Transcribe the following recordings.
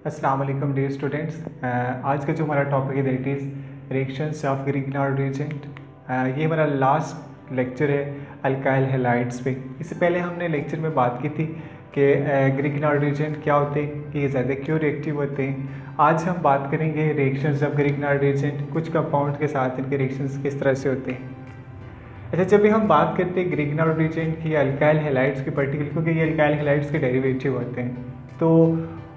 अस्सलाम वालेकुम dear students. आज का जो हमारा टॉपिक है that is reactions of Grignard reagent. ये हमारा लास्ट लेक्चर है अल्काइल हैलाइड्स पे। इससे पहले हमने लेक्चर में बात की थी कि ग्रिग्नार्ड रिएजेंट क्या होते हैं, कि ये ज़्यादा क्यों रिएक्टिव होते हैं। आज हम बात करेंगे रिएक्शंस ऑफ ग्रिग्नार्ड रिएजेंट, कुछ कंपाउंड के साथ इनके रिएक्शंस किस तरह से होते हैं। अच्छा, जब भी हम बात करते हैं ग्रिग्नार्ड रिएजेंट की अल्काइल हैलाइड्स की पर्टिकुलर, क्योंकि ये अल्काइल हैलाइड्स के डेरिवेटिव होते हैं, तो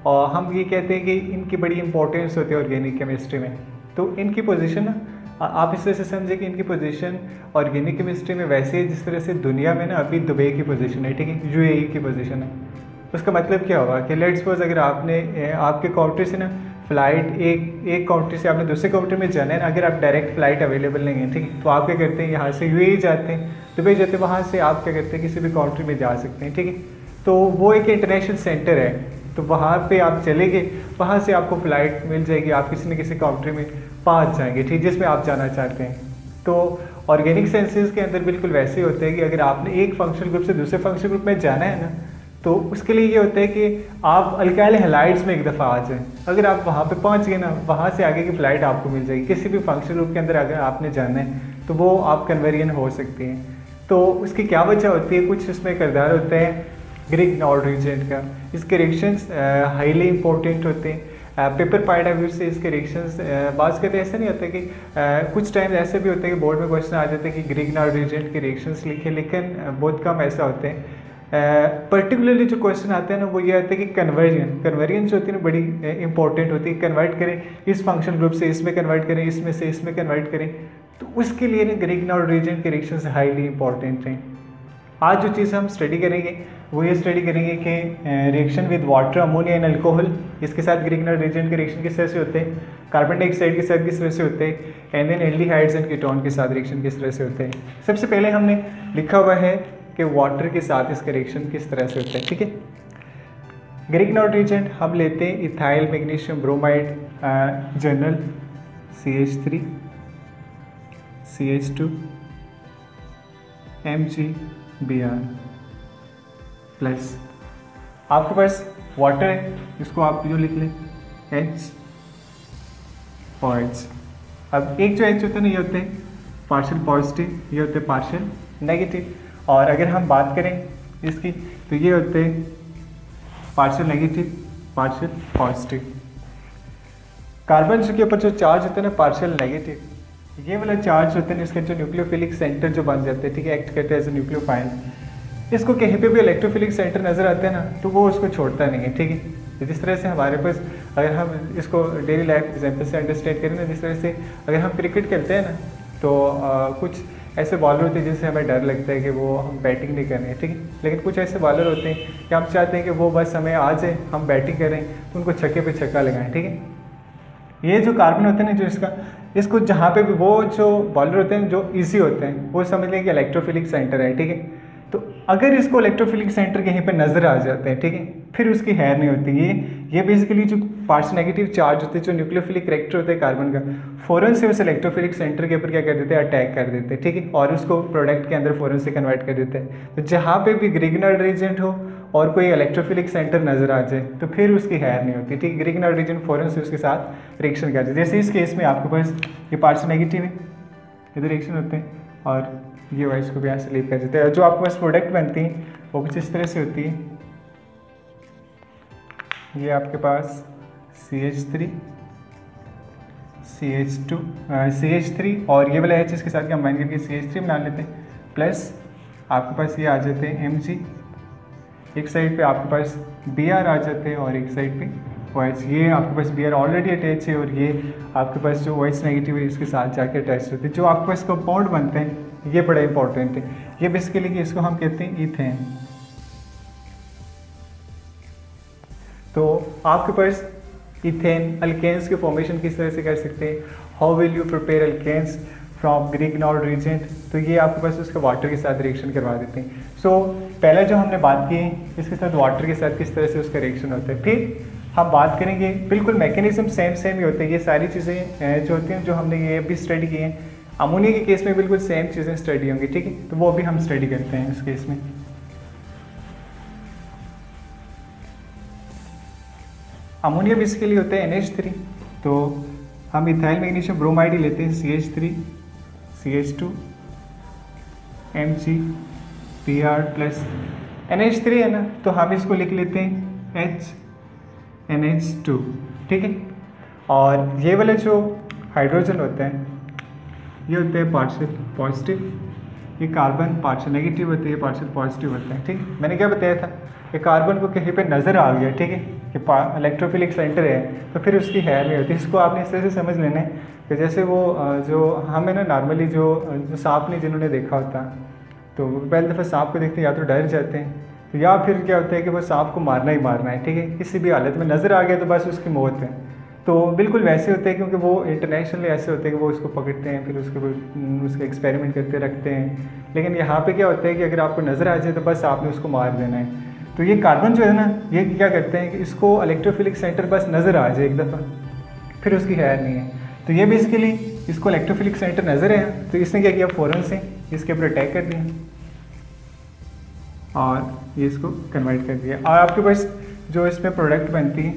हम ये कहते हैं कि इनकी बड़ी इंपॉर्टेंस होती है ऑर्गेनिक केमिस्ट्री में। तो इनकी पोजीशन आप इस तरह से समझे कि इनकी पोजीशन ऑर्गेनिक केमिस्ट्री में वैसे है जिस तरह से दुनिया में ना अभी दुबई की पोजीशन है, ठीक है, यूएई की पोजीशन है। उसका मतलब क्या होगा कि लेट्स सपोज अगर आपने आपके कंट्री से ना फ़्लाइट एक कंट्री से आपने दूसरे कंट्री में जाना है ना, अगर आप डायरेक्ट फ़्लाइट अवेलेबल नहीं है, ठीक है, तो आप क्या करते हैं, यहाँ से यूएई जाते हैं, दुबई जाते हैं, वहाँ से आप क्या करते हैं किसी भी कंट्री में जा सकते हैं, ठीक है। तो वो एक इंटरनेशनल सेंटर है, तो वहाँ पे आप चले गए, वहाँ से आपको फ़्लाइट मिल जाएगी, आप किसी न किसी कंट्री में पहुँच जाएंगे, ठीक, जिसमें आप जाना चाहते हैं। तो ऑर्गेनिक सेंसेस के अंदर बिल्कुल वैसे ही होते हैं कि अगर आपने एक फंक्शनल ग्रुप से दूसरे फंक्शनल ग्रुप में जाना है ना, तो उसके लिए ये होता है कि आप अल्काइल हैलाइड्स में एक दफ़ा आ जाएं। अगर आप वहाँ पे पहुँच गए ना, वहाँ से आगे की फ़्लाइट आपको मिल जाएगी। किसी भी फंक्शनल ग्रुप के अंदर अगर आपने जाना है तो वो आप कन्वर्जन हो सकती हैं। तो उसकी क्या वजह होती है, कुछ इसमें किरदार होता है ग्रिग्नार्ड रिएजेंट का। इसके रिएक्शंस हाईली इंपॉर्टेंट होते हैं। पेपर पॉइंट ऑफ व्यू से इसके रिएक्शंस बात करते ऐसा नहीं होता कि कुछ टाइम ऐसे भी होता है कि बोर्ड में क्वेश्चन आ जाता है कि ग्रिग्नार्ड रिएजेंट के रिएक्शंस लिखे, लेकिन बहुत कम ऐसा होते हैं। पर्टिकुलरली जो क्वेश्चन आते हैं ना, वो ये आता है कि कन्वर्जन जो होती है ना बड़ी इंपॉर्टेंट होती है। कन्वर्ट करें इस फंक्शन ग्रुप से इसमें, कन्वर्ट करें इसमें से इसमें कन्वर्ट करें, तो उसके लिए ना ग्रिग्नार्ड रिएजेंट के रिएक्शंस हाईली इंपॉर्टेंट हैं। आज जो चीज़ हम स्टडी करेंगे वो ये स्टडी करेंगे कि reaction with water, ammonia and alcohol, इसके साथ ग्रिग्नार्ड रिएजेंट के रिएक्शन किस तरह से होते हैं, कार्बन डाइऑक्साइड के साथ किस तरह से होते हैं, and then aldehydes and ketone के साथ रिएक्शन किस तरह से होते हैं। सबसे पहले हमने लिखा हुआ है कि वाटर के साथ इसका रिएक्शन किस तरह से होता है, ठीक है। ग्रिग्नार्ड रिएजेंट हम लेते हैं ethyl magnesium bromide general CH3 CH2 MgBr plus आपके पास वाटर है, इसको आप जो लिख लें H और H। अब एक जो H होते हैं ना, ये होते हैं पार्शियल पॉजिटिव, ये होते हैं पार्शियल नेगेटिव। और अगर हम बात करें इसकी तो ये होते हैं partial negative, partial positive. Carbon के ऊपर जो चार्ज होते हैं ना पार्शियल नेगेटिव, ये वाला चार्ज होते हैं, इसके जो न्यूक्लियोफिलिक सेंटर जो बन जाते हैं, ठीक है, एक्ट करते हैं एज ए न्यूक्लियोफाइल। इसको कहीं पे भी इलेक्ट्रोफिलिक सेंटर नज़र आते हैं ना, तो वो उसको छोड़ता नहीं है, ठीक है। तो जिस तरह से हमारे पास, अगर हम इसको डेली लाइफ एग्जाम्पल से अंडरस्टैंड करें ना, जिस तरह से अगर हम क्रिकेट खेलते हैं ना, तो कुछ ऐसे बॉलर होते हैं जिनसे हमें डर लगता है कि वो हम बैटिंग नहीं कर रहे हैं, ठीक है, लेकिन कुछ ऐसे बॉलर होते हैं कि हम चाहते हैं कि वो बस हमें आ जाए, हम बैटिंग करें तो उनको छक्के पे छक्का लगाएं, ठीक है। ये जो कार्बन होते हैं ना, जो इसको जहाँ पे भी वो जो बॉलर होते हैं जो इजी होते हैं, वो समझ लें कि इलेक्ट्रोफिलिक सेंटर है, ठीक है। तो अगर इसको इलेक्ट्रोफिलिक सेंटर कहीं पे नज़र आ जाते हैं, ठीक है, फिर उसकी हैर नहीं होती। ये बेसिकली जो पार्शियल नेगेटिव चार्ज होते हैं, जो न्यूक्लियोफिलिक कैरेक्टर होता है कार्बन का, फ़ौरन से उस इलेक्ट्रोफिलिक सेंटर के ऊपर क्या कर देते हैं, अटैक कर देते हैं, ठीक है, और उसको प्रोडक्ट के अंदर फ़ौरन से कन्वर्ट कर देते हैं। तो जहाँ पे भी ग्रिग्नार्ड रिएजेंट हो और कोई इलेक्ट्रोफिलिक सेंटर नज़र आ जाए तो फिर उसकी हैर नहीं होती, ठीक। ग्रिग्नार्ड रिएजेंट फ़ौरन से उसके साथ रिएक्शन कर देते हैं। जैसे इस केस में आपके पास ये पार्शियल नेगेटिव है, इधर रिएक्शन होते हैं, और ये वाइस को भी यहाँ से लीव कर देते हैं। जो आपके पास प्रोडक्ट बनती हैं वो कुछ इस तरह से होती है। ये आपके पास CH3 CH2 CH3 और ये वाला H इसके साथ कंबाइन करके CH3 बना लेते हैं, प्लस आपके पास ये आ जाते हैं Mg, एक साइड पे आपके पास Br आ जाते हैं और एक साइड पे OH। ये आपके पास Br ऑलरेडी अटैच है और ये आपके पास जो OH नेगेटिव है इसके साथ जाके अटैच होते हैं। जो आपके पास कंपाउंड बनते हैं ये बड़ा इंपॉर्टेंट है। ये बेसिकली इसको हम कहते हैं ईथेन। तो आपके पास इथेन अल्केन्स के फॉर्मेशन किस तरह से कर सकते हैं, how will you prepare alkanes from Grignard reagent, तो ये आपके पास उसका वाटर के साथ रिएक्शन करवा देते हैं। सो पहला जो हमने बात की इसके साथ वाटर के साथ किस तरह से उसका रिएक्शन होता है। फिर हम बात करेंगे, बिल्कुल मैकेनिज्म सेम ही होते हैं। ये सारी चीज़ें जो होती हैं जो हमने ये भी स्टडी की हैं, अमोनिया के केस में बिल्कुल सेम चीज़ें स्टडी होंगी, ठीक है, तो वो भी हम स्टडी करते हैं इस केस में। अमोनिया बेसिकली होता है NH3, तो हम इथाइल मैग्नीशियम ब्रोमाइड ही लेते हैं, CH3 CH2 MgBr plus NH3 है ना, तो हम इसको लिख लेते हैं HNH2, ठीक है। और ये वाला जो हाइड्रोजन होता है ये होता है पार्शियल पॉजिटिव, ये कार्बन पार्शियल नेगेटिव होता है, ये पार्शियल पॉजिटिव होता है, ठीक है। मैंने क्या बताया था कि कार्बन को कहीं पे नज़र आ गया, ठीक है, कि इलेक्ट्रोफिलिक सेंटर है, तो फिर उसकी है नहीं होती। इसको आपने इस तरह से समझ लेना है कि जैसे वो जो हमें ना नॉर्मली जो सांप नहीं जिन्होंने देखा होता, तो पहली दफ़ा सांप को देखते हैं या तो डर जाते हैं या फिर क्या होता है कि वो सांप को मारना ही मारना है, ठीक है, किसी भी हालत में नज़र आ गया तो बस उसकी मौत है। तो बिल्कुल वैसे होते हैं, क्योंकि वो इंटरनेशनली ऐसे होते हैं कि वो उसको पकड़ते हैं, फिर उसके एक्सपेरिमेंट करते रखते हैं। लेकिन यहाँ पे क्या होता है कि अगर आपको नज़र आ जाए तो बस आपने उसको मार देना है। तो ये कार्बन जो है ना, ये क्या करते हैं कि इसको इलेक्ट्रोफिलिक सेंटर बस नज़र आ जाए एक दफ़ा, फिर उसकी खैर नहीं है। तो ये बेसिकली इसको इलेक्ट्रोफिलिक सेंटर नज़र है, तो इसने क्या किया, फ़ौरन से इसके ऊपर अटैक कर दिया और ये इसको कन्वर्ट कर दिया। और आपके पास जो इसमें प्रोडक्ट बनती है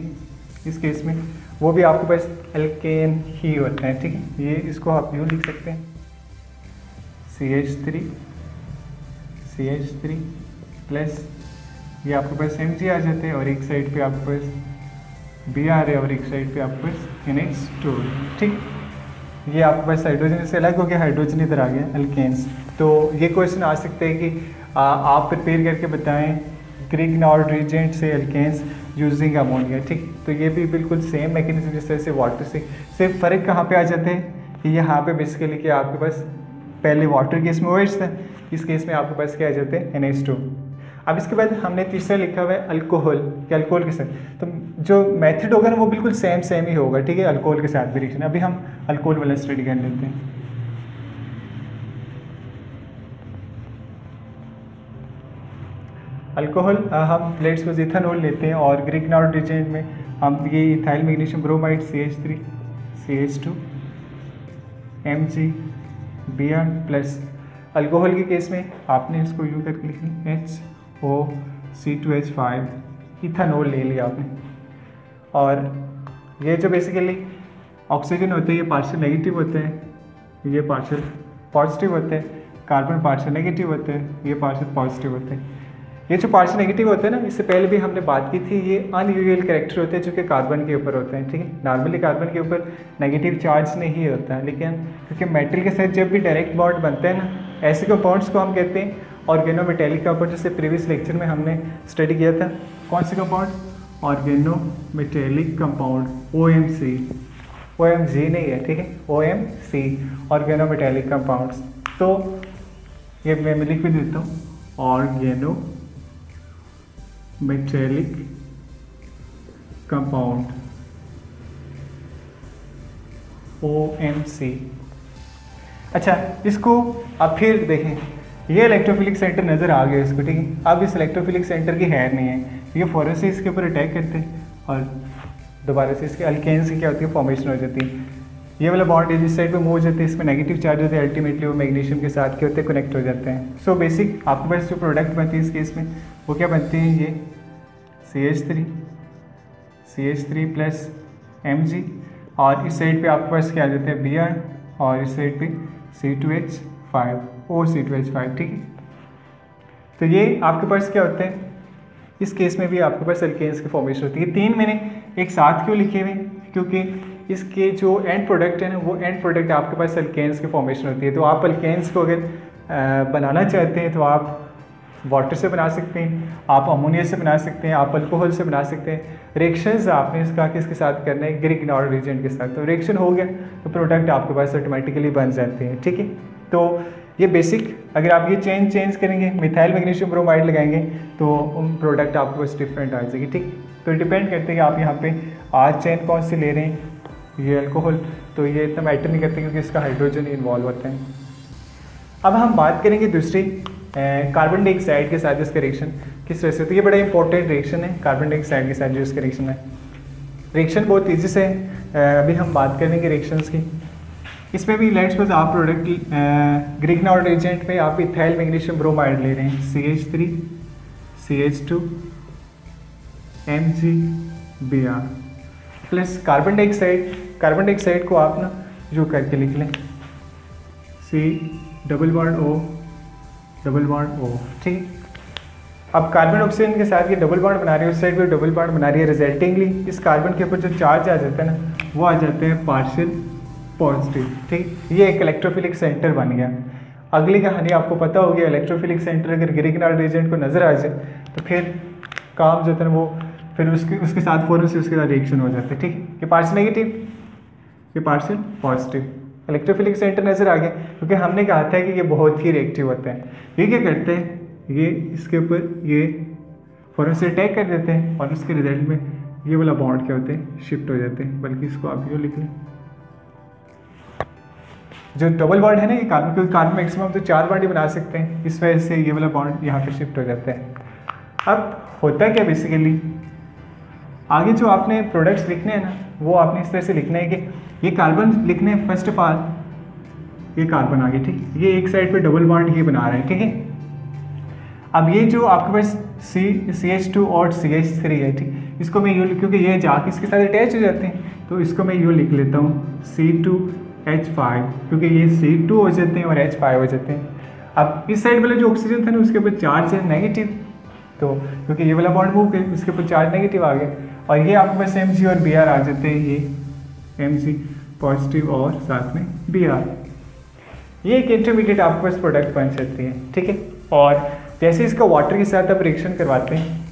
इस केस में, वो भी आपके पास एल्केन ही होता है, ठीक है। ये इसको आप यूँ लिख सकते हैं, CH3 प्लस ये आपके पास Mg आ जाते हैं, और एक साइड पे आपके पास Br है और एक साइड पे आपके पास NH2, ठीक। ये आपके पास हाइड्रोजन से अलग हो गया, हाइड्रोजन इधर आ गया एल्केन्स। तो ये क्वेश्चन आ सकते हैं कि आप प्रिपेयर करके बताएं ग्रिग्नार्ड रिएजेंट से एल्केन्स यूजिंग अमोनिया, ठीक। तो ये भी बिल्कुल सेम मैकेनिज्म जिस तरह से वाटर से, सिर्फ फ़र्क कहाँ पे आ जाते हैं कि यहाँ पे बेसिकली कि आपके पास पहले वाटर केस में OH था, इस केस में आपके पास क्या आ जाते हैं NH2। अब इसके बाद हमने तीसरा लिखा हुआ है अल्कोहल, कि अल्कोहल के साथ, तो जो मेथड होगा ना वो बिल्कुल सेम ही होगा, ठीक है, अल्कोहल के साथ भी रिएक्शन। अभी हम अल्कोहल वाला स्टडी कर लेते हैं। अल्कोहल हम प्लेट्स में इथेनॉल लेते हैं और ग्रिग्नार्ड रिएजेंट में हम ये ethyl magnesium bromide CH3 CH2 MgBr plus alcohol के केस में आपने इसको यूँ करके लिखना HOC2H5 इथेनॉल ले लिया आपने। और ये जो बेसिकली ऑक्सीजन होते हैं ये पार्शियल नेगेटिव होते हैं, ये पार्शियल पॉजिटिव होते हैं, कार्बन पार्शियल नेगेटिव होते हैं, ये पार्शियल पॉजिटिव होते हैं। ये जो पार्शियल नेगेटिव होते हैं ना, इससे पहले भी हमने बात की थी, ये अनयूजुअल कैरेक्टर होते हैं जो कि कार्बन के ऊपर होते हैं, ठीक है। नॉर्मली कार्बन के ऊपर नेगेटिव चार्ज नहीं होता है, लेकिन क्योंकि मेटल के साथ जब भी डायरेक्ट बॉन्ड बनते हैं ना, ऐसे कंपाउंड्स को हम कहते हैं ऑर्गेनोमेटेलिक कंपाउंड, जैसे प्रीवियस लेक्चर में हमने स्टडी किया था। कौन से कंपाउंड, ऑर्गेनोमेटेलिक कंपाउंड, OMG नहीं है, ठीक है, OMC ऑर्गेनोमेटेलिक कंपाउंड्स। तो ये मैं लिख भी देता हूँ, ऑर्गेनोमेटेलिक कंपाउंड OMC। अच्छा, इसको अब फिर देखें, ये इलेक्ट्रोफिलिक सेंटर नज़र आ गया इसको, ठीक है। अब इस इलेक्ट्रोफिलिक सेंटर की है नहीं है, ये फ़ौरन से इसके ऊपर अटैक करते हैं और दोबारा से इसके अल्केन्स की क्या होती है, फॉर्मेशन हो जाती है। ये वाला बॉन्ड इस साइड पे मूव हो जाते हैं, इसमें नेगेटिव चार्ज होते हैं, अल्टीमेटली वो मैग्नीशियम के साथ क्या होते हैं, कनेक्ट हो जाते हैं। सो बेसिक आपके पास जो प्रोडक्ट बनती है इस केस में वो क्या बनती है, ये CH3 प्लस Mg, और इस साइड पे आपके पास क्या आ जाते हैं Br, और इस साइड पे C2H5 OC2H5, ठीक है। तो ये आपके पास क्या होते हैं, इस केस में भी आपके पास अल्केन्स की फॉर्मेशन होती है। तीन मैंने एक साथ क्यों लिखे हुए, क्योंकि इसके जो एंड प्रोडक्ट है ना, वो एंड प्रोडक्ट आपके पास अल्केन्स की फॉर्मेशन होती है। तो आप अल्केन्स को अगर बनाना चाहते हैं तो आप वाटर से बना सकते हैं, आप अमोनिया से बना सकते हैं, आप अल्कोहल से बना सकते हैं। रिएक्शंस आपने इसका किसके साथ करना है, ग्रिग्नार्ड रिएजेंट के साथ। तो रिएक्शन हो गया तो प्रोडक्ट आपके पास ऑटोमेटिकली बन जाते हैं, ठीक है। तो ये बेसिक, अगर आप ये चेंज करेंगे, मिथाइल मैग्नीशियम ब्रोमाइड लगाएंगे तो प्रोडक्ट आपके पास डिफरेंट आ जाएगी, ठीक। तो डिपेंड करते हैं कि आप यहाँ पे आज चेन कौन सी ले रहे हैं, ये अल्कोहल, तो ये इतना मैटर नहीं करते क्योंकि इसका हाइड्रोजन इन्वॉल्व होता है। अब हम बात करेंगे दूसरी कार्बन डाइऑक्साइड के साथ इसका रिएक्शन किस तरह से। तो ये बड़ा इंपॉर्टेंट रिएक्शन है, कार्बन डाइऑक्साइड के साथ जो इसका रिएक्शन है। रिएक्शन बहुत तेज़ी से अभी हम बात करेंगे रिएक्शंस की। इसमें भी लेट्स सपोज आप प्रोडक्ट ग्रिग्नार्ड रिएजेंट में आप इथाइल मैग्नीशियम ब्रोमाइड ले रहे हैं, CH3 CH2 MgBr, plus carbon dioxide को आप ना जो करके लिख लें C डबल बॉन्ड O, ठीक। अब कार्बन ऑक्सीजन के साथ ये डबल बॉन्ड बना रही है, उस साइड पे डबल बॉन्ड बना रही है, रिजल्टिंगली इस कार्बन के ऊपर जो चार्ज आ जाता है ना वो आ जाते हैं पार्शियल पॉजिटिव, ठीक। ये एक इलेक्ट्रोफिलिक सेंटर बन गया। अगली कहानी आपको पता होगी, इलेक्ट्रोफिलिक सेंटर अगर ग्रिग्नार्ड रीजेंट को नज़र आ जाए तो फिर काम जो होता है वो फिर उसके साथ फ़ौरन से उसके साथ रिएक्शन हो जाता है, ठीक। ये पार्शियल नेगेटिव, ये पार्शियल पॉजिटिव, इलेक्ट्रोफिलिक सेंटर नज़र आ गया, क्योंकि हमने कहा था कि ये बहुत ही रिएक्टिव होते हैं। ये क्या करते हैं, ये इसके ऊपर ये फ़ौरन से अटैक कर देते हैं और उसके रिजल्ट में ये वाला बॉन्ड क्या होते हैं, शिफ्ट हो जाते हैं। बल्कि इसको आप यूँ लिख लें, जो डबल बॉन्ड है ना ये कार्बन, क्योंकि कार्बन मैक्सिमम तो 4 बॉन्ड ही बना सकते हैं, इस वजह से ये वाला बॉन्ड यहाँ पे शिफ्ट हो जाता है। अब होता क्या बेसिकली, आगे जो आपने प्रोडक्ट्स लिखने हैं ना वो आपने इस तरह से लिखना है कि ये कार्बन लिखने हैं, फर्स्ट ऑफ ऑल ये कार्बन आ गया, ठीक। ये एक साइड पे डबल बॉन्ड ये बना रहे हैं, ठीक है। अब ये जो आपके पास CH2 और CH3 है, ठीक, इसको मैं यूँ, क्योंकि ये जाके इसके साथ अटैच हो जाते हैं तो इसको मैं यूँ लिख लेता हूँ C2H5, क्योंकि ये C2 हो जाते हैं और H5 हो जाते हैं। अब इस साइड वाला जो ऑक्सीजन था ना उसके ऊपर चार्ज है नेगेटिव, तो क्योंकि ये वाला बॉन्ड मूव गया उसके ऊपर चार्ज नेगेटिव आ गया, और ये आपके पास Mg और Br आ जाते हैं, ये Mg पॉजिटिव और साथ में Br, ये एक इंटरमीडिएट आपके पास प्रोडक्ट बन सकती है, ठीक है। और जैसे इसका वाटर के साथ आप रिएक्शन करवाते हैं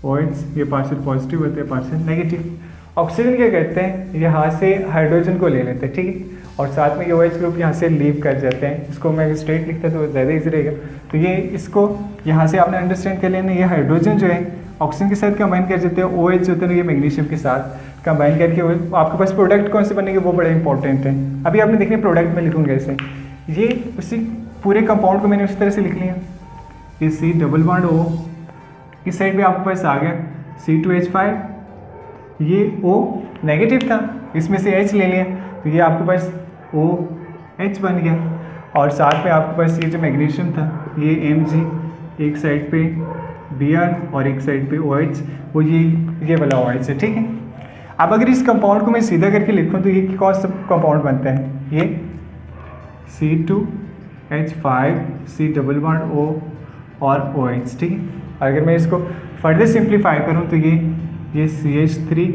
OH, ये पार्शियल पॉजिटिव होते हैं, पार्शियल नेगेटिव। ऑक्सीजन क्या करते हैं, यहाँ से हाइड्रोजन को ले लेते हैं, ठीक है, और साथ में ये OH ग्रुप यहाँ से लीव कर जाते हैं। इसको मैं स्ट्रेट लिखता तो ज़्यादा इजी रहेगा, तो ये इसको यहाँ से आपने अंडरस्टैंड कर लेना। ये हाइड्रोजन जो है ऑक्सीजन के साथ कंबाइन कर जाते हैं, OH जो होते हैं ये मैग्नीशियम के साथ कंबाइन करके आपके पास प्रोडक्ट कौन से बनेंगे वो बड़े इंपॉर्टेंट है। अभी आपने देखने प्रोडक्ट में लिखूँगा ऐसे, ये उसी पूरे कंपाउंड को मैंने उसी तरह से लिख लिया, ये C डबल बॉन्ड O, इस साइड पे आपके पास आ गया C2H5, ये O नेगेटिव था, इसमें से H ले लिया तो ये आपके पास OH बन गया, और साथ में आपके पास ये जो मैग्नीशियम था ये Mg, एक साइड पे Br और एक साइड पे OH, वो ये वाला OH है, ठीक है। अब अगर इस कंपाउंड को मैं सीधा करके लिखूँ तो ये कौन सा कंपाउंड बनता है, ये C2H5 C double bond O और OH, ठीक है। अगर मैं इसको फर्दर सिंप्लीफाई करूँ तो ये CH3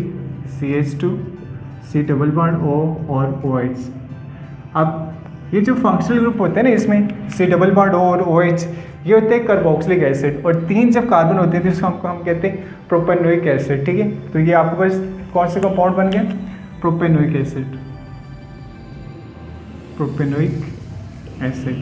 CH2 C double bond O और OH। अब ये जो फंक्शनल ग्रुप होते हैं ना इसमें C डबल बॉन्ड O और OH, ये होते हैं कार्बोक्सिलिक एसिड, और 3 जब कार्बन होते हैं तो इसको हम कहते हैं प्रोपेनोइक एसिड, ठीक है। तो ये आपके पास कौन सा कंपाउंड बन गया, प्रोपेनोइक एसिड, प्रोपेनोइक एसिड।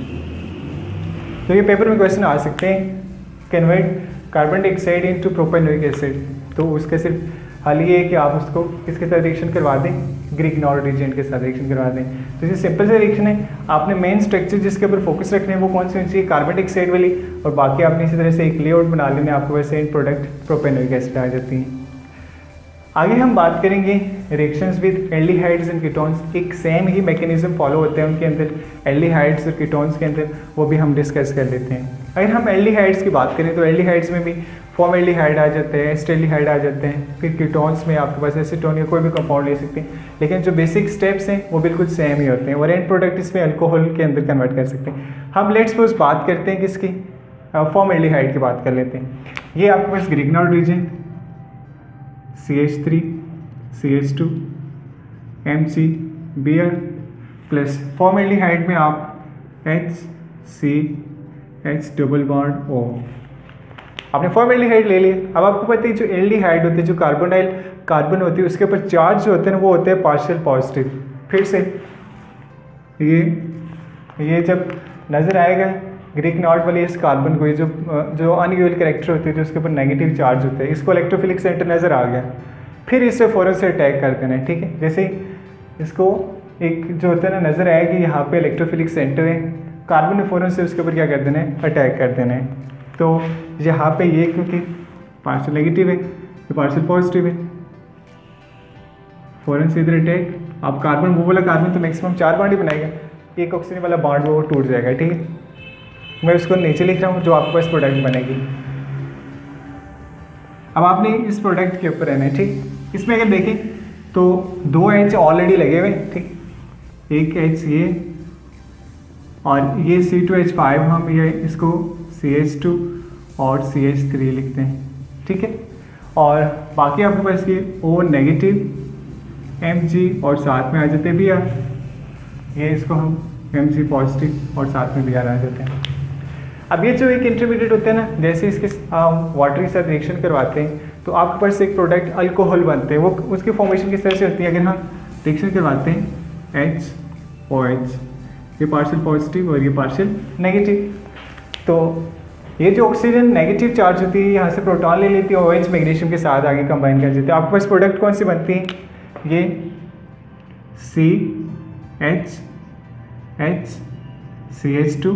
तो ये पेपर में क्वेश्चन आ सकते हैं, convert carbon dioxide into propanoic acid, तो उसका सिर्फ हल ये है कि आप उसको किसके साथ रिएक्शन करवा दें, ग्रिग्नार्ड रीजेंट के साथ रिएक्शन करवा दें। तो ये सिंपल सा रिएक्शन है, आपने मेन स्ट्रक्चर जिसके ऊपर फोकस रखने हैं वो कौन सी होनी चाहिए, कार्बन डाइऑक्साइड वाली, और बाकी आपने इसी तरह से एक लेआउट बना लेने, आपको वैसे एंड प्रोडक्ट प्रोपेनोइक एसिड आ जाती हैं। आगे हम बात करेंगे reactions with aldehydes and ketones, एक सेम ही मैकेनिज्म फॉलो होते हैं उनके अंदर, एल्डिहाइड्स और कीटोन्स के अंदर, वो भी हम डिस्कस कर लेते हैं। अगर हम एल्डिहाइड्स की बात करें तो एल्डिहाइड्स में भी फॉर्मल्डिहाइड आ जाते हैं, एस्टेल्डिहाइड आ जाते हैं, फिर कीटोन्स में आपके पास एसीटोन या कोई भी कंपाउंड ले सकते हैं, लेकिन जो बेसिक स्टेप्स हैं वो बिल्कुल सेम ही होते हैं, और एंड प्रोडक्ट इसमें अल्कोहल के अंदर कन्वर्ट कर सकते हैं। हम लेट्स सपोज बात करते हैं किसकी, फॉर्मल्डिहाइड की बात कर लेते हैं। ये आपके पास Grignard reagent CH3 CH2 Mg Br plus formaldehyde में आप HCH डबल बॉन्ड O, आपने फॉर्मल्डिहाइड ले लिया। अब आपको पता है जो एल्डिहाइड होते हैं, जो कार्बन होती है उसके ऊपर चार्ज जो होते हैं वो होते हैं पार्शियल पॉजिटिव। फिर से ये जब नज़र आएगा ग्रिग्नार्ड वाले इस कार्बन को, ये जो अनइक्वल कैरेक्टर होते हैं जो उसके ऊपर नेगेटिव चार्ज होते हैं, इसको इलेक्ट्रोफिलिक सेंटर नज़र आ गया, फिर इससे फ़ौरन से अटैक कर देना है, ठीक है। जैसे इसको एक जो होता है ना नज़र आया कि यहाँ पे इलेक्ट्रोफिलिक सेंटर है, कार्बन ने फ़ौरन से उसके ऊपर क्या कर देना है, अटैक कर देना है। तो यहाँ पे ये क्योंकि पार्शियल नेगेटिव है, ये पार्शियल पॉजिटिव है, फ़ौरन से इधर अटैक। आप कार्बन, वो वाला कार्बन तो मैक्सिमम 4 बॉन्ड ही बनाएगा, एक ऑक्सीजन वाला बॉन्ड वो टूट जाएगा, ठीक है। मैं उसको नीचे लिख रहा हूँ जो आपके पास प्रोडक्ट बनेगी। अब आपने इस प्रोडक्ट के ऊपर रहना है, ठीक। इसमें अगर देखें तो 2 H ऑलरेडी लगे हुए, ठीक, एक H ये और ये C2H5 हम ये इसको CH2 और CH3 लिखते हैं, ठीक है। और बाकी आपके पास ये O नेगेटिव Mg और साथ में आ जाते हैं Br, ये इसको हम Mg पॉजिटिव और साथ में Br आ जाते हैं। अब ये जो एक इंटरमीडिएट होते हैं ना, जैसे इसके वाटर के साथ रिएक्शन करवाते हैं तो आपके पास एक प्रोडक्ट अल्कोहल बनते हैं, वो उसकी फॉर्मेशन किस तरह से होती है। अगर हम रिएक्शन करवाते हैं HOH, ये पार्शियल पॉजिटिव और ये पार्शियल नेगेटिव, तो ये जो ऑक्सीजन नेगेटिव चार्ज होती है यहाँ से प्रोटॉन ले लेती है, OH मैग्नीशियम के साथ आगे कंबाइन कर देती है। आपके पास प्रोडक्ट कौन सी बनती है, ये CH CH2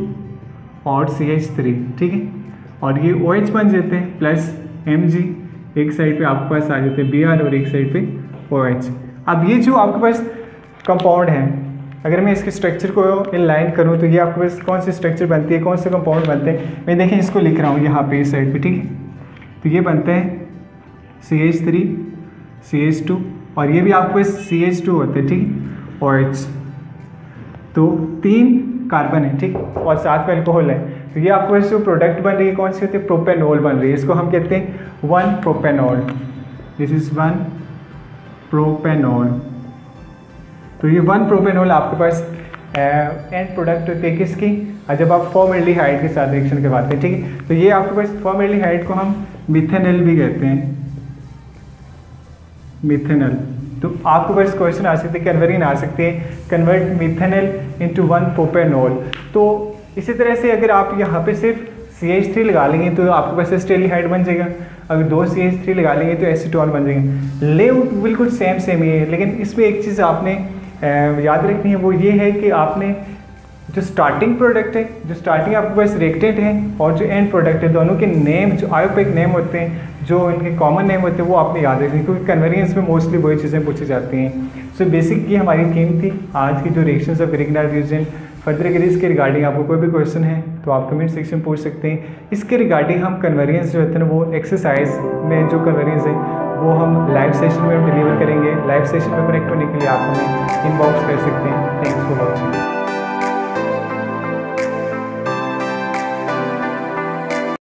और CH3, ठीक है। और ये OH बन जाते हैं प्लस Mg, एक साइड पे आपके पास आ जाते हैं Br और एक साइड पे OH। अब ये जो आपके पास कंपाउंड है, अगर मैं इसके स्ट्रक्चर को इनलाइन करूँ तो ये आपके पास कौन सी स्ट्रक्चर बनती है, कौन से कंपाउंड बनते हैं, मैं देखें इसको लिख रहा हूँ यहाँ पे इस साइड पे, ठीक है। तो ये बनते हैं CH3 CH2 और ये भी आपके पास CH2 होते हैं, ठीक है, OH। तो 3 कार्बन है, ठीक, और साथ में अल्कोहल है। तो ये आपको जो प्रोडक्ट बन रही है कौन सी होती है, प्रोपेनॉल बन रही है, इसको हम कहते हैं 1 प्रोपेनॉल, दिस इज 1 प्रोपेनॉल। तो ये 1 प्रोपेनॉल आपके पास एंड प्रोडक्ट होती है किसकी, जब आप फॉर्मल्डिहाइड के साथ रिएक्शन करवाते हैं, ठीक है। तो ये आपके पास फॉर्मल्डिहाइड को हम मिथेनॉल भी कहते हैं, मिथेनॉल। तो आपके पास क्वेश्चन आ सकते हैं, कन्वर्जन आ सकते हैं, कन्वर्ट मिथेनॉल इनटू 1 प्रोपेनॉल। तो इसी तरह से अगर आप यहाँ पे सिर्फ CH3 लगा लेंगे तो आपके पास एसिटाल्डिहाइड बन जाएगा, अगर 2 CH3 लगा लेंगे तो एसीटोन बन जाएगा। लेआउट बिल्कुल सेम ही है, लेकिन इसमें एक चीज़ आपने याद रखनी है, वो ये है कि आपने जो स्टार्टिंग प्रोडक्ट है, जो स्टार्टिंग आपके पास रिएक्टेंट है और जो एंड प्रोडक्ट है, दोनों के नेम जो आयोपेक नेम होते हैं, जो इनके कॉमन नेम होते हैं, वो आपने याद रखनी है, क्योंकि कन्वर्जेंस में मोस्टली वही चीज़ें पूछी जाती हैं। सो बेसिक ये हमारी थीम थी आज की, जो reactions of Grignard reagent. Further अगर इसके रिगार्डिंग आपको कोई भी क्वेश्चन है तो आप कमेंट सेक्शन में पूछ सकते हैं। इसके रिगार्डिंग हम कन्वर्जेंस जो होते हैं ना, वो एक्सरसाइज में जो कन्वर्जेंस है वो हम लाइव सेशन में डिलीवर करेंगे। लाइव सेशन में कनेक्ट होने के लिए आप हमें इनबॉक्स कर सकते हैं। Thanks for watching.